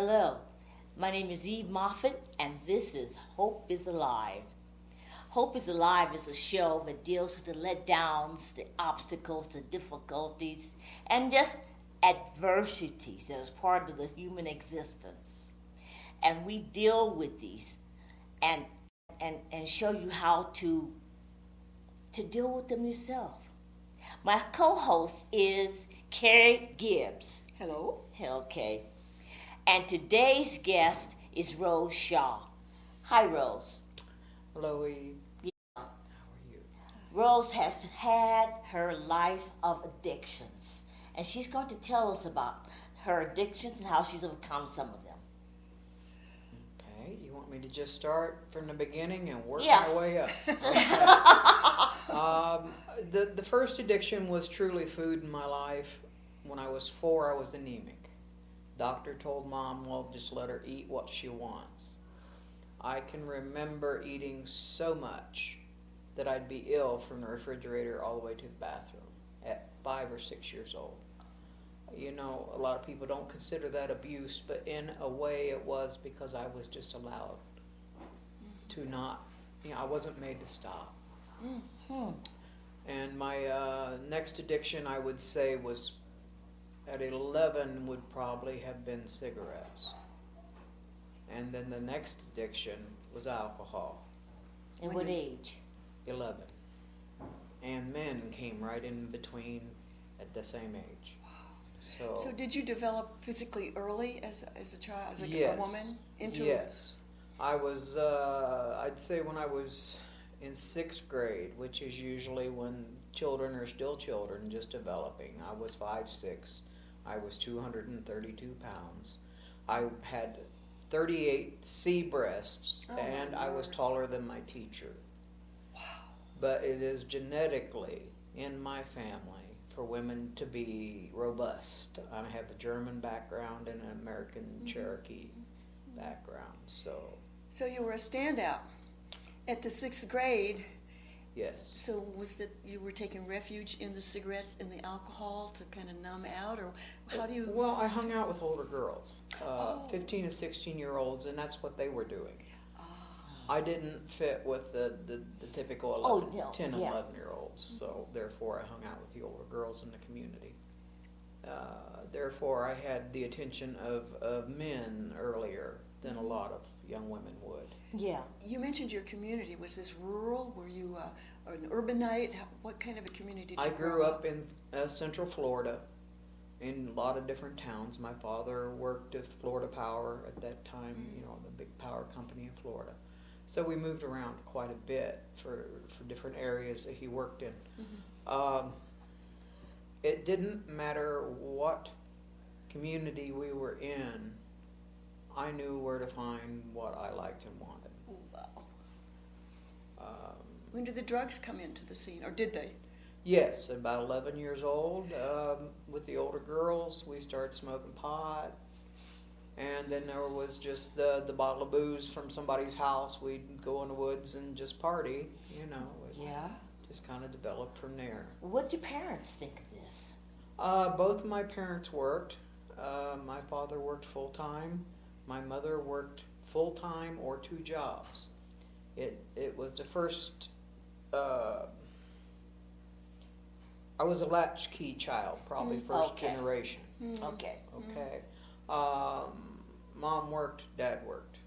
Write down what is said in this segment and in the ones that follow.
Hello, my name is Eve Moffat, and this is Hope is Alive. Hope is Alive is a show that deals with the letdowns, the obstacles, the difficulties, and just adversities that is part of the human existence. And we deal with these and and show you how to deal with them yourself. My co-host is Carrie Gibbs. Hello. Okay. And today's guest is Rose Shaw. Hi, Rose. Hello, Eve. Yeah. How are you? Rose has had her life of addictions, and she's going to tell us about her addictions and how she's overcome some of them. Okay, you want me to just start from the beginning and work Yes. my way up? The first addiction was truly food in my life. When I was 4, I was anemic. Doctor told Mom, well, just let her eat what she wants. I can remember eating so much that I'd be ill from the refrigerator all the way to the bathroom at 5 or 6 years old. You know, a lot of people don't consider that abuse, but in a way it was, because I was just allowed to not, I wasn't made to stop. Mm-hmm. And my next addiction, I would say, was at 11 would probably have been cigarettes. And then the next addiction was alcohol. And what age? 11. And men came right in between at the same age. So did you develop physically early as a child, as a yes, woman? Yes. I was, I'd say when I was in 6th grade, which is usually when children are still children, just developing. I was 5'6". I was 232 pounds. I had 38 C breasts, and I was taller than my teacher. Wow. But it is genetically in my family for women to be robust. I have a German background and an American Cherokee background, so. So you were a standout at the 6th grade. Yes. So was that you were taking refuge in the cigarettes and the alcohol to kind of numb out, or how do you? Well, I hung out with older girls, 15 and 16-year-olds, and that's what they were doing. I didn't fit with the typical 10, 11-year-olds, so therefore I hung out with the older girls in the community. Therefore, I had the attention of men earlier than a lot of young women would. Yeah. You mentioned your community. Was this rural? Were you an urbanite? What kind of a community did you I grew up in Central Florida, in a lot of different towns. My father worked with Florida Power at that time, the big power company in Florida. So we moved around quite a bit for different areas that he worked in. Mm-hmm. It didn't matter what community we were in, I knew where to find what I liked and wanted. Wow. When did the drugs come into the scene, or did they? Yes, about 11 years old. With the older girls, we started smoking pot. And then there was just the bottle of booze from somebody's house. We'd go in the woods and just party, Yeah. Just kind of developed from there. What did your parents think of this? Both of my parents worked. My father worked full-time. My mother worked full-time or 2 jobs. It was the first... I was a latchkey child, probably first generation. Okay. Okay. Mom worked, Dad worked.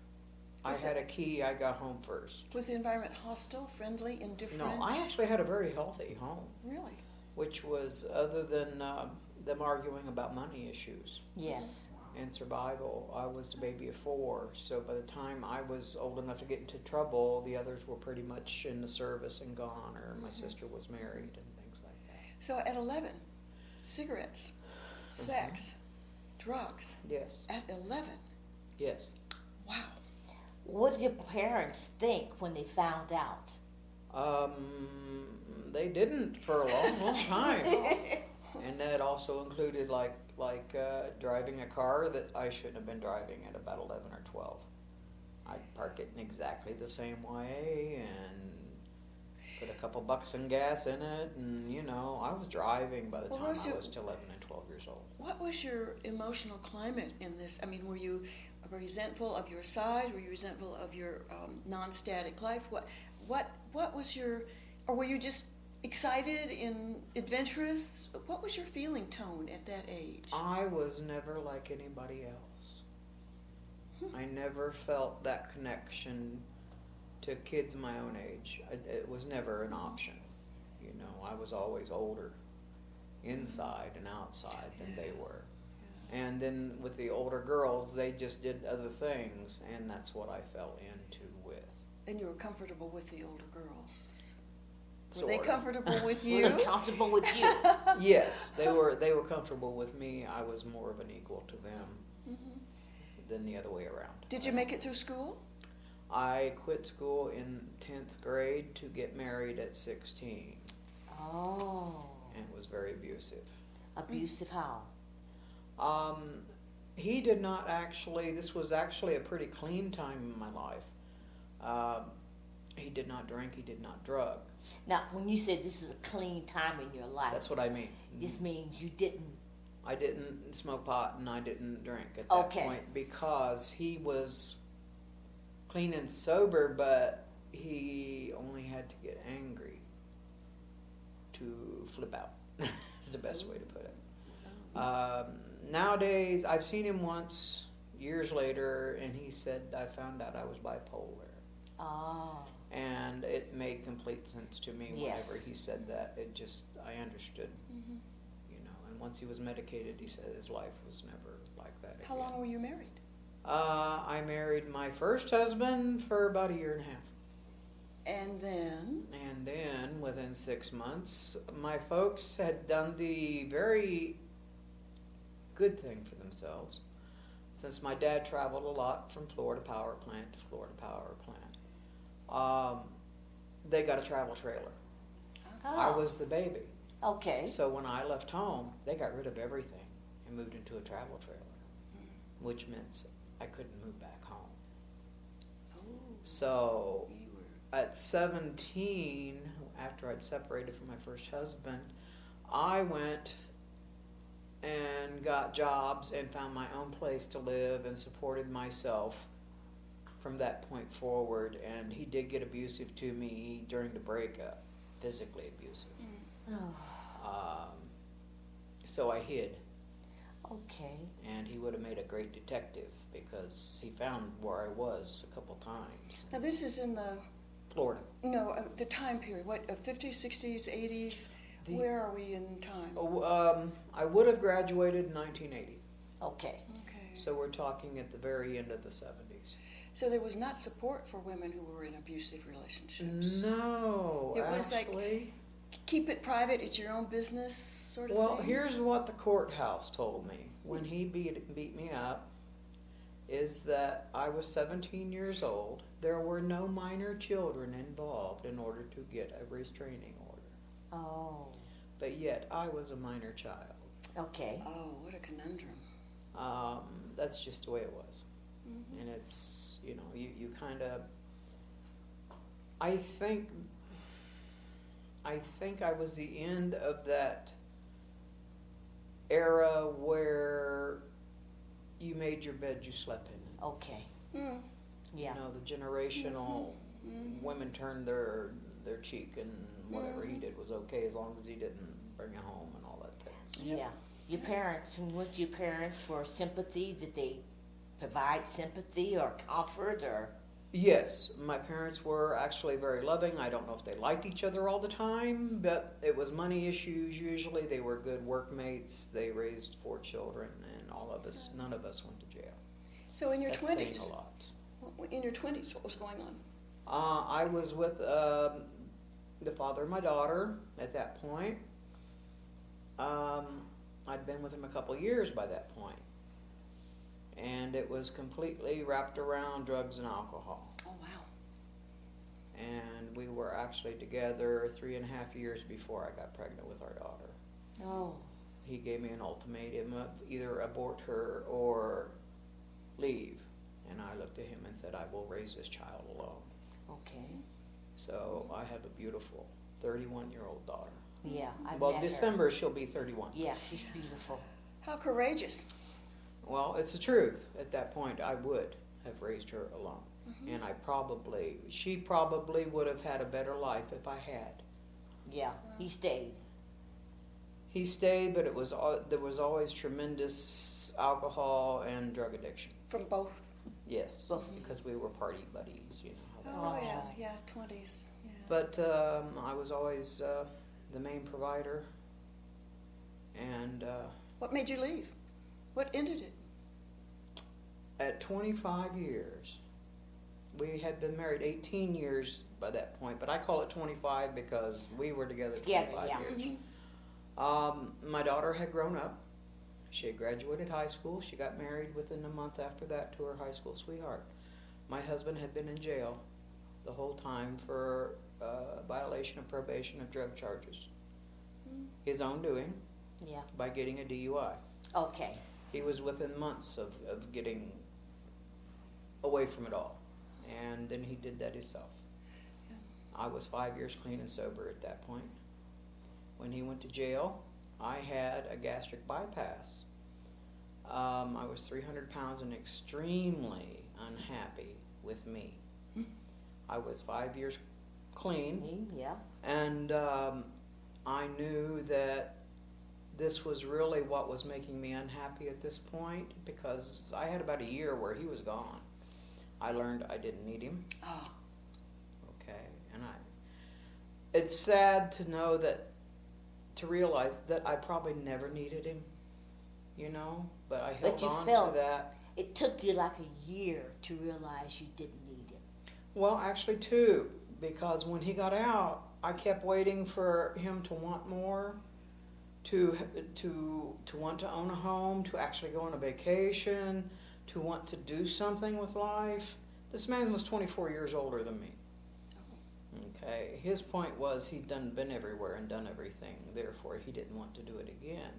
I had a key, I got home first. Was the environment hostile, friendly, indifferent? No, I actually had a very healthy home. Really? Which was, other than them arguing about money issues Yes. and survival, I was the baby of 4. So by the time I was old enough to get into trouble, the others were pretty much in the service and gone, or my sister was married and things like that. So at 11, cigarettes, sex, drugs. Yes. At 11. Yes. Wow. What did your parents think when they found out? They didn't for a long time. And that also included like driving a car that I shouldn't have been driving at about 11 or 12. I'd park it in exactly the same way, and Put a couple bucks in gas in it, and you know, I was driving by the Well, time was I it- was 11 and 12 years old. What was your emotional climate in this? I mean, were you resentful of your size? Were you resentful of your non-static life? What was your, or were you just excited and adventurous? What was your feeling tone at that age? I was never like anybody else. I never felt that connection to kids my own age. It was never an option. You know, I was always older inside and outside than they were. And then with the older girls, they just did other things, and that's what I fell into with. And you were comfortable with the older girls. Were Sorta. they comfortable with Were you? they comfortable with you? Yes, they were comfortable with me. I was more of an equal to them Mhm. than the other way around. Did you make it through school? I quit school in 10th grade to get married at 16, Oh, and was very abusive. abusive how? He did not actually, this was actually a pretty clean time in my life. He did not drink, he did not drug. Now, when you said this is a clean time in your life, That's what I mean. this means you didn't. I didn't smoke pot and I didn't drink at that Okay. point because he was clean and sober, but he only had to get angry to flip out. That's the best way to put it. Nowadays, I've seen him once years later, and he said, I found out I was bipolar. Oh, And it made complete sense to me Yes. whenever he said that. I understood, Mm-hmm. you know. And once he was medicated, he said his life was never like that again. How long were you married? I married my first husband for about a year and a half. And then, And then, within 6 months, my folks had done the very good thing for themselves. Since my dad traveled a lot from Florida power plant to Florida power plant, they got a travel trailer. I Oh. was the baby. Okay. So when I left home, they got rid of everything and moved into a travel trailer, which meant I couldn't move back home. oh, So you were, at 17, after I'd separated from my first husband, I went and got jobs and found my own place to live and supported myself from that point forward. And he did get abusive to me during the breakup, physically abusive. Oh, So I hid, okay. and he would have made a great detective because he found where I was a couple times. now this is in the, Florida. the time period, what, 50s, 60s, 80s? The- Where are we in time? I would have graduated in 1980. Okay. Okay. So we're talking at the very end of the 70s. So there was not support for women who were in abusive relationships? No, It was like- actually. Keep it private, it's your own business sort of Well, thing? here's what the courthouse told me when he beat me up, is that I was 17 years old. There were no minor children involved in order to get a restraining order. Oh, But yet I was a minor child. okay. Oh, what a conundrum. That's just the way it was. Mhm. And it's, you know, you kind of, I think I was the end of that era where you made your bed, you slept in it. Okay. Mm. Yeah. You know, the generational Mhm. women turned their cheek, and whatever he did was okay as long as he didn't bring it home and all that things. Yeah. Your parents, weren't your parents for sympathy? Did they provide sympathy or comfort or? Yes, my parents were actually very loving. I don't know if they liked each other all the time, but it was money issues usually. They were good workmates. They raised 4 children, and all of us, none of us went to jail. So in your That's saying 20s, a lot. in your 20s, what was going on? I was with the father of my daughter at that point. I'd been with him a couple years by that point. And it was completely wrapped around drugs and alcohol. Oh, wow. And we were actually together 3.5 years before I got pregnant with our daughter. Oh, He gave me an ultimatum of either abort her or leave. And I looked at him and said, I will raise this child alone. okay. So I have a beautiful 31-year-old daughter. Yeah, I Well, met her. December she'll be 31. Yeah, she's beautiful. How courageous. Well, it's the truth. At that point, I would have raised her alone. And she probably would have had a better life if I had. Yeah, he stayed. He stayed, but there was always tremendous alcohol and drug addiction. From both. Yes, Both. because we were party buddies, you know. How that Oh, works. yeah, 20s. Yeah. But I was always the main provider. And What made you leave? What ended it? at 25 years, we had been married 18 years by that point, but I call it 25 because we were together 25 Yeah. years. My daughter had grown up. She had graduated high school. She got married within a month after that to her high school sweetheart. My husband had been in jail the whole time for violation of probation of drug charges. His own doing Yeah. by getting a DUI. Okay. He was within months of getting away from it all. And then he did that himself. Yeah. I was 5 years clean and sober at that point. When he went to jail, I had a gastric bypass. I was 300 pounds and extremely unhappy with me. I was 5 years clean, Yeah. and I knew that this was really what was making me unhappy at this point, because I had about a year where he was gone. I learned I didn't need him. Oh, Okay, and it's sad to know that, to realize that I probably never needed him, you know, but I held But you on felt- to that. It took you like a year to realize you didn't need him. Well, actually two, because when he got out, I kept waiting for him to want more, to want to own a home, to actually go on a vacation, to want to do something with life. This man was 24 years older than me. Okay, his point was he'd been everywhere and done everything, therefore he didn't want to do it again.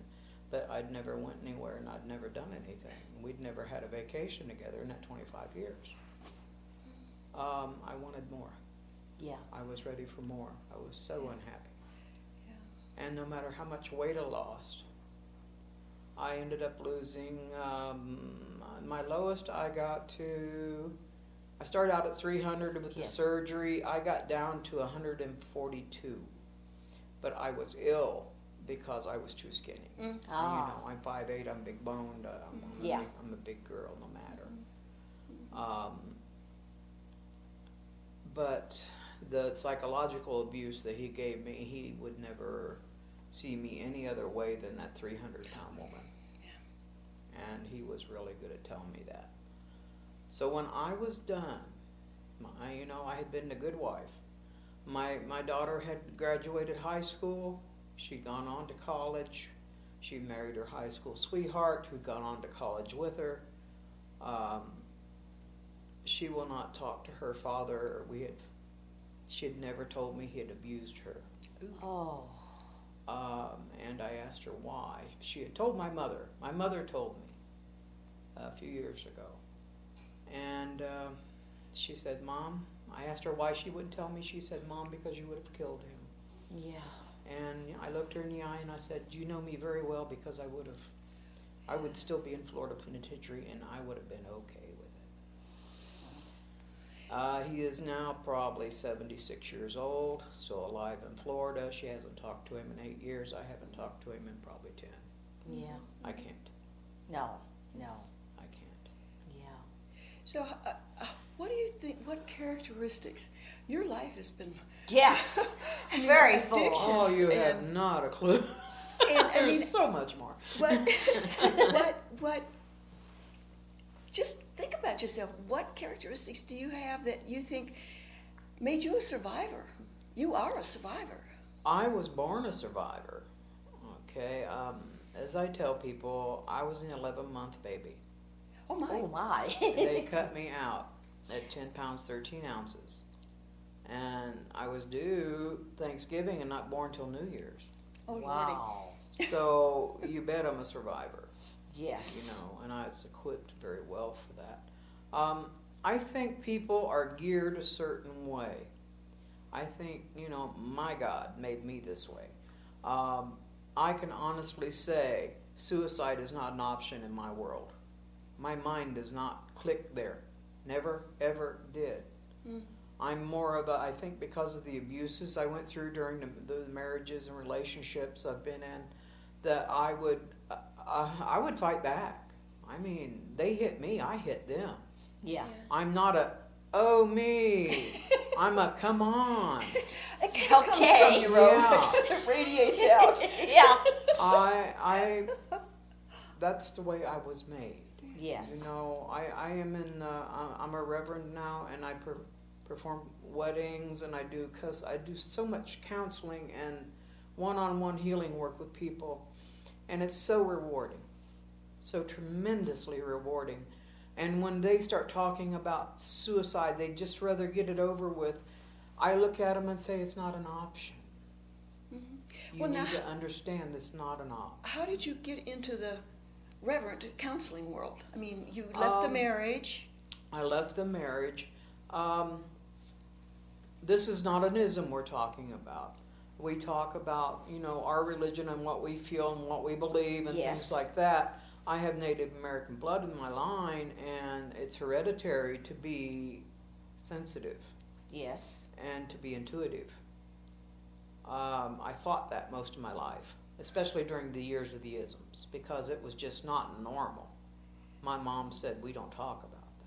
But I'd never went anywhere and I'd never done anything. We'd never had a vacation together in that 25 years. I wanted more. Yeah. I was ready for more. I was so unhappy. yeah. And no matter how much weight I lost, I ended up losing, my lowest I started out at 300 with the Yes. surgery. I got down to 142. But I was ill because I was too skinny. Mm. You Ah. know, I'm 5'8", I'm big boned, Yeah. I'm a big girl no matter. But the psychological abuse that he gave me, he would never see me any other way than that 300-pound woman. And he was really good at telling me that. So when I was done, I had been a good wife. My daughter had graduated high school. She'd gone on to college. She married her high school sweetheart who'd gone on to college with her. She will not talk to her father. She had never told me he had abused her. Oh. And I asked her why. She had told my mother. My mother told me a few years ago. And she said, Mom, I asked her why she wouldn't tell me. She said, Mom, because you would have killed him. Yeah. And I looked her in the eye and I said, you know me very well, because I would still be in Florida Penitentiary and I would have been okay with it. He is now probably 76 years old, still alive in Florida. She hasn't talked to him in 8 years. I haven't talked to him in probably 10. Yeah. I can't. No. I can't. Yeah. So, what do you think? What characteristics? Your life has been Yes. I mean, Very addiction. full. Oh, you have and- not a clue. And, I There's mean, so much more. what? Just think about yourself. What characteristics do you have that you think made you a survivor? You are a survivor. I was born a survivor. Okay. As I tell people, I was an 11-month baby. Oh my! Oh my. They cut me out at 10 pounds, 13 ounces. And I was due Thanksgiving and not born till New Year's. Oh Lordy! Wow. So you bet I'm a survivor, Yes. and I was equipped very well for that. I think people are geared a certain way. I think, my God made me this way. I can honestly say suicide is not an option in my world. My mind does not click there. Never, ever did. Mm. I'm more of a, I think because of the abuses I went through during the marriages and relationships I've been in, that I would fight back. I mean, they hit me, I hit them. Yeah. I'm not a, oh me. I'm a, come on. It kind of comes Okay. from you, Rose. Yeah. It radiates out. Yeah. That's the way I was made. Yes. I am I'm a reverend now, and I perform weddings, and I do so much counseling and one-on-one healing work with people, and it's so rewarding, so tremendously rewarding. And when they start talking about suicide, they just rather get it over with. I look at them and say, it's not an option. Mhm. You Well, need now- to understand it's not an option. How did you get into the reverend counseling world? I mean, you left the marriage. I left the marriage. This is not an ism we're talking about. We talk about, our religion and what we feel and what we believe and Yes. things like that. I have Native American blood in my line, and it's hereditary to be sensitive Yes. and to be intuitive. I fought that most of my life, especially during the years of the isms, because it was just not normal. My mom said, we don't talk about that.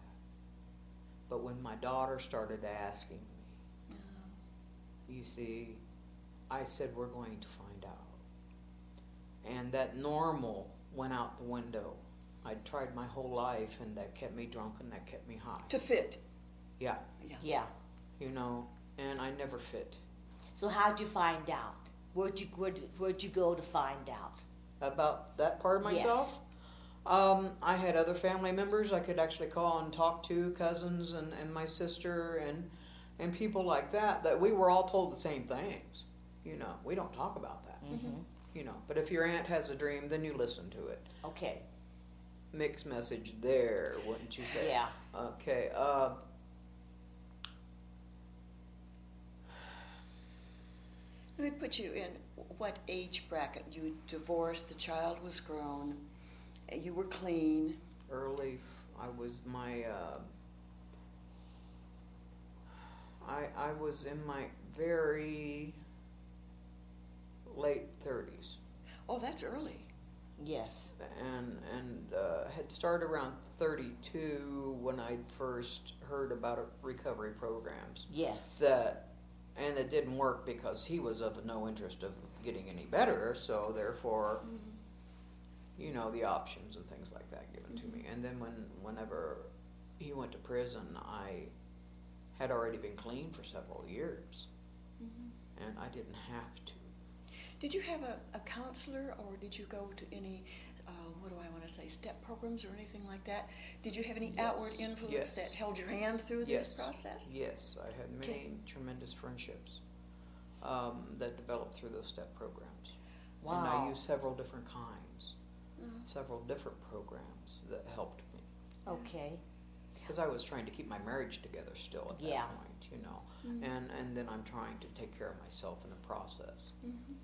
But when my daughter started asking me, you see, I said, we're going to find out. And that normal went out the window. I'd tried my whole life, and that kept me drunk, and that kept me high. To fit. Yeah, Yeah. and I never fit. So how'd you find out? Where'd you go to find out? About that part of myself? I had other family members I could actually call and talk to, cousins and my sister and people like that we were all told the same things. We don't talk about that. Mm-hmm. But if your aunt has a dream, then you listen to it. Okay. Mixed message there, wouldn't you say? Yeah. Okay. Let me put you in what age bracket? You divorced, the child was grown, you were clean. Early, I was I was in my very late 30s. Oh, that's early. Yes. And had started around 32 when I first heard about recovery programs. Yes. And it didn't work because he was of no interest of getting any better, so therefore, the options and things like that given to me. And then whenever he went to prison, I had already been clean for several years, and I didn't have to. Did you have a counselor, or did you go to any, step programs or anything like that? Did you have any outward influence Yes. that held your hand through this process? Yes, I had many tremendous friendships that developed through those step programs. Wow. And I used several different kinds, Mhm. several different programs that helped me. Okay. Because I was trying to keep my marriage together still at that Yeah. point, Mhm. and then I'm trying to take care of myself in the process. Mhm.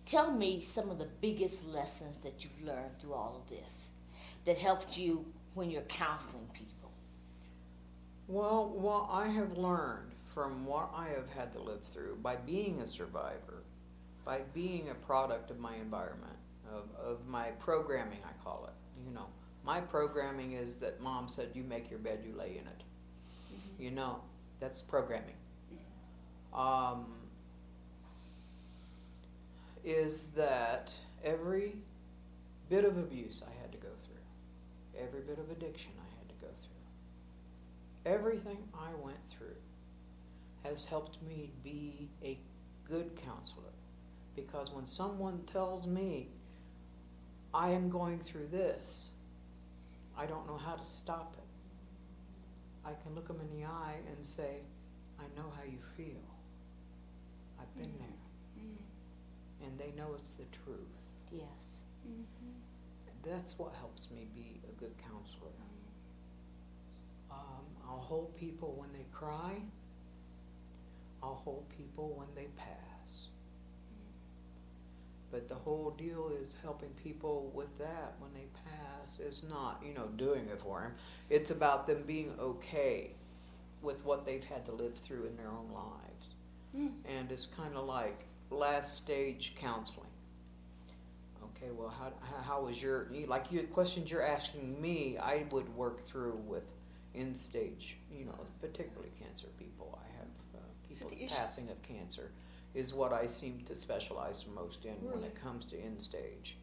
Tell me some of the biggest lessons that you've learned through all of this that helped you when you're counseling people. Well, what I have learned from what I have had to live through by being a survivor, by being a product of my environment, of my programming, I call it. My programming is that Mom said, you make your bed, you lay in it. That's programming. Is that every bit of abuse I had to go through, every bit of addiction I had to go through, everything I went through has helped me be a good counselor. Because when someone tells me I am going through this, I don't know how to stop it. I can look them in the eye and say, I know how you feel. I've been there. And they know it's the truth. Yes. Mhm. That's what helps me be a good counselor. I'll hold people when they cry. I'll hold people when they pass. But the whole deal is helping people with that when they pass is not, doing it for them. It's about them being okay with what they've had to live through in their own lives. And it's kind of like last stage counseling. Okay, well, how was your questions you're asking me, I would work through with end stage, particularly cancer people. I have So people the issue- passing of cancer is what I seem to specialize most in when Really? it comes to end stage.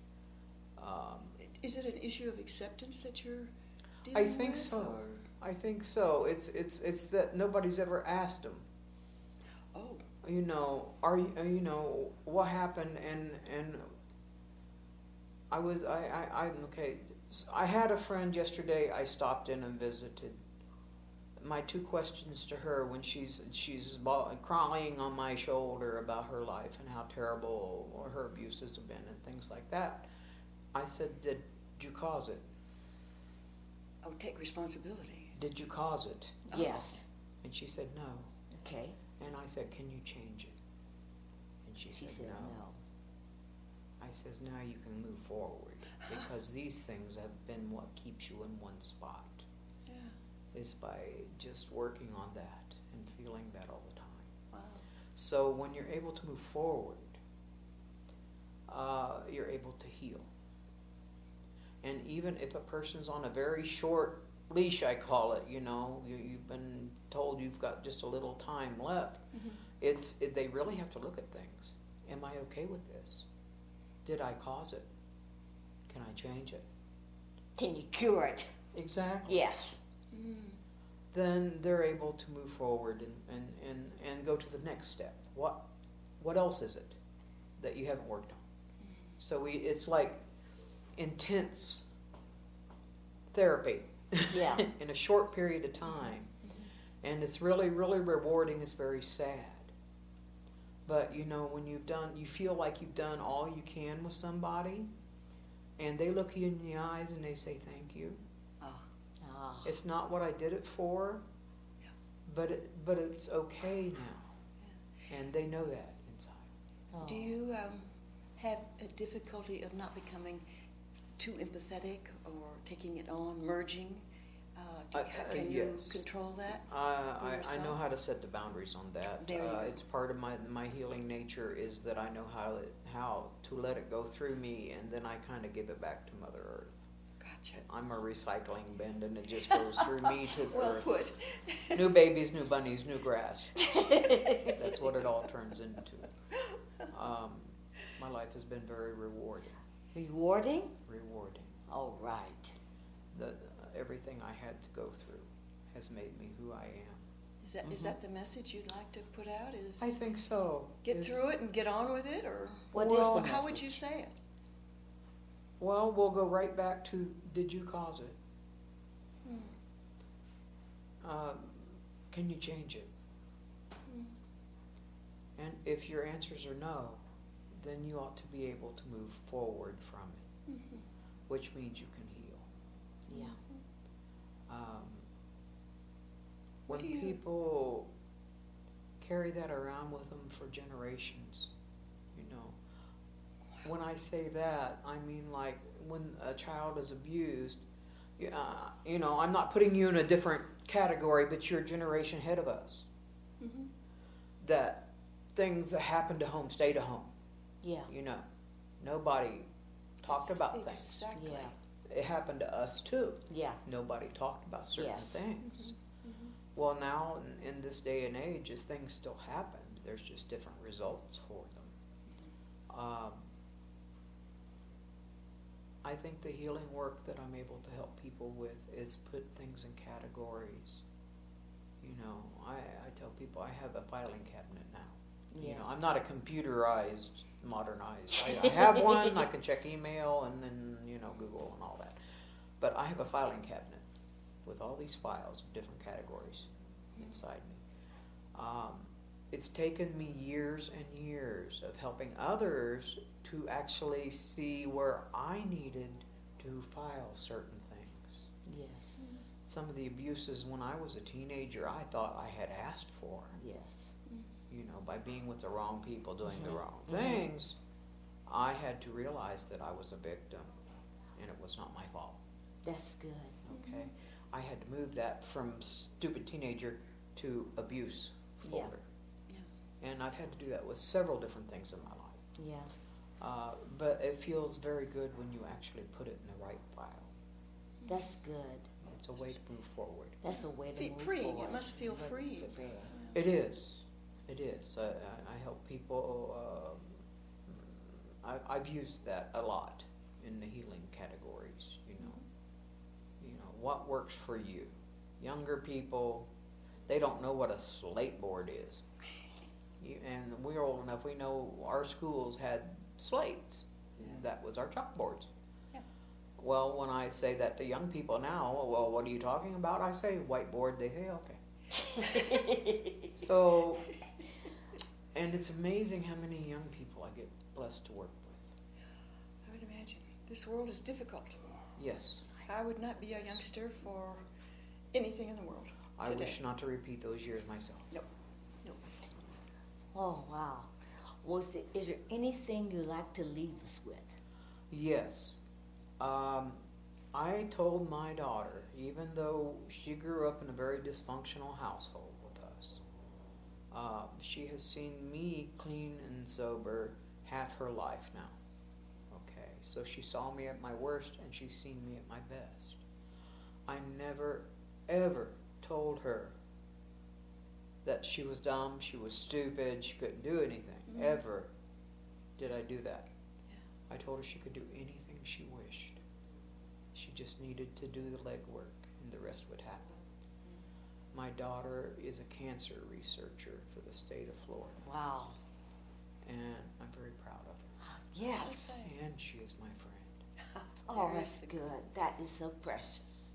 Is it an issue of acceptance that you're dealing I with? think so. Or? I think so. It's that nobody's ever asked them. Oh, What happened? And I'm okay. I had a friend yesterday. I stopped in and visited. My two questions to her when she's crying on my shoulder about her life and how terrible her abuses have been and things like that. I said, "Did you cause it? oh, take responsibility. Did you cause it?" Yes. And she said, "No." Okay. And I said, "Can you change it?" And she She said, said "No." no. I says, "Now you can move forward because these things have been what keeps you in one spot. Yeah. Is by just working on that and feeling that all the time." Wow. So when you're able to move forward, you're able to heal. And even if a person's on a very short leash, I call it, you've been told you've got just a little time left, they really have to look at things. Am I okay with this? Did I cause it? Can I change it? Can you cure it? Exactly. Yes. Then they're able to move forward and go to the next step. What else is it that you haven't worked on? So it's like intense therapy Yeah. in a short period of time. And it's really, really rewarding. It's very sad. But when you feel like you've done all you can with somebody, and they look you in the eyes and they say thank you. Ah. It's not what I did it for, Yeah. but it's okay now, and they know that inside. Oh. Do you have a difficulty of not becoming too empathetic or taking it on, merging? Can you Yes. control that? I know yourself? how to set the boundaries on that. There you go. It's part of my healing nature is that I know how to let it go through me, and then I kind of give it back to Mother Earth. Gotcha. I'm a recycling bin, and it just goes through me to the Well earth. put. New babies, new bunnies, new grass. That's what it all turns into. My life has been very rewarding. Rewarding? Rewarding. All right. Everything I had to go through has made me who I am. Is that the message you'd like to put out? Is I think so. get Is- through it and get on with it, or What Well, is the how would message? you say it? Well, we'll go right back to, did you cause it? Can you change it? And if your answers are no, then you ought to be able to move forward from it, which means you can heal. Yeah. When What do you- people carry that around with them for generations, when I say that, I mean like when a child is abused, I'm not putting you in a different category, but you're a generation ahead of us. That things that happen to home stay to home. Yeah. Nobody talked about things. Exactly. Yeah. It happened to us too. Yeah. Nobody talked about certain Yes. things. Well, now in this day and age, as things still happen, there's just different results for them. I think the healing work that I'm able to help people with is put things in categories. I tell people I have a filing cabinet now. Yeah. I'm not a computerized, modernized. I have one. I can check email and then Google and all that. But I have a filing cabinet with all these files of different categories inside me. It's taken me years and years of helping others to actually see where I needed to file certain things. Yes. some of the abuses when I was a teenager, I thought I had asked for. Yes. By being with the wrong people, doing the wrong Mhm. things, I had to realize that I was a victim, and it was not my fault. That's good. Okay, I had to move that from stupid teenager to abuse folder. Yeah. And I've had to do that with several different things in my life. Yeah. But it feels very good when you actually put it in the right file. That's good. It's a way to move forward. That's a way to move Freeing. forward. It must feel But- freeing. Yeah. It is. It is. I help people. I've used that a lot in the healing categories. What works for you. Younger people, they don't know what a slate board is. And we're old enough. We know our schools had slates. That was our chalkboards. Yeah. Well, when I say that to young people now, well, what are you talking about? I say whiteboard. They say okay. So, and it's amazing how many young people I get blessed to work with. I would imagine. This world is difficult. Yes, I would not be a youngster for anything in the world I today. wish not to repeat those years myself. Oh, wow. Is there anything you'd like to leave us with? Yes. I told my daughter, even though she grew up in a very dysfunctional household with us, she has seen me clean and sober half her life now. Okay, so she saw me at my worst and she's seen me at my best. I never, ever told her that she was dumb, she was stupid, she couldn't do anything. Ever did I do that. I told her she could do anything she wished. She just needed to do the legwork and the rest would happen. My daughter is a cancer researcher for the state of Florida. Wow. And I'm very proud of her. Yes. And she is my friend. Oh, There that's is the good. That is so precious.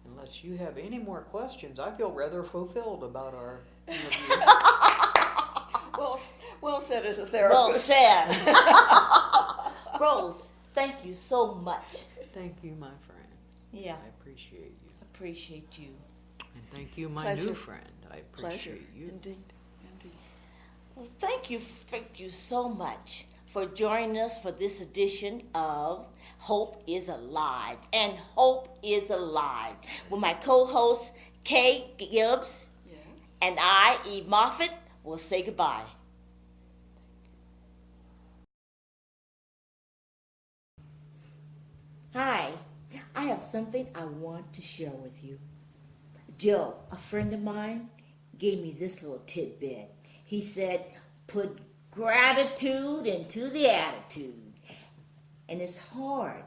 Unless you have any more questions, I feel rather fulfilled about our interview. Well said as a Well therapist. said. Rose, thank you so much. Thank you, my friend. Yeah. I appreciate you. Appreciate you. And thank you, my Pleasure. new friend. I Pleasure. appreciate you. Indeed. Well, thank you so much for joining us for this edition of Hope is Alive. And Hope is Alive with my co-host, Kay Gibbs, Yes. and I, Eve Moffitt, will say goodbye. Hi, I have something I want to share with you. Joe, a friend of mine, gave me this little tidbit. He said, put gratitude into the attitude. And it's hard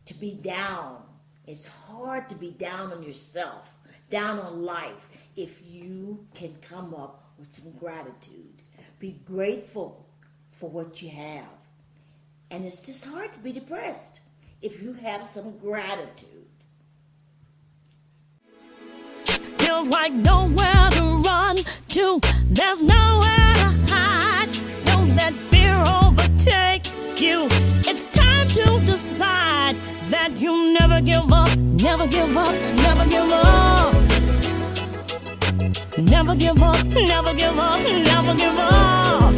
to be down. It's hard to be down on yourself, down on life, if you can come up with some gratitude. Be grateful for what you have. And it's just hard to be depressed if you have some gratitude. Feels like nowhere to run to, there's nowhere to hide. Don't let fear overtake you. It's time to decide that you'll never give up, never give up, never give up. Never give up, never give up, never give up.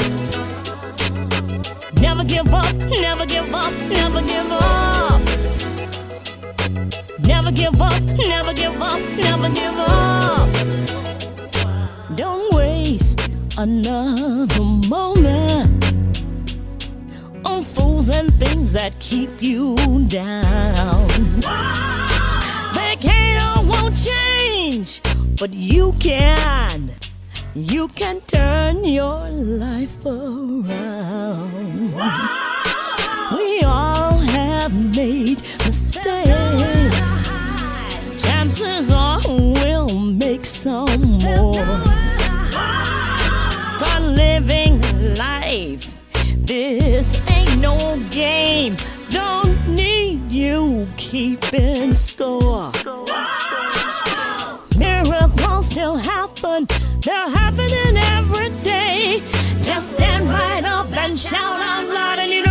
Never give up, never give up, never give up. Never give up, never give up, never give up. Don't waste another moment on fools and things that keep you down. They can't or won't change, but you can. You can turn your life around. We all have made mistakes. Chances are we'll make some more. Start living life. This ain't no game. Don't need you keeping score. Miracles still happen. They're happening every day. Just stand right up and shout out loud, and you know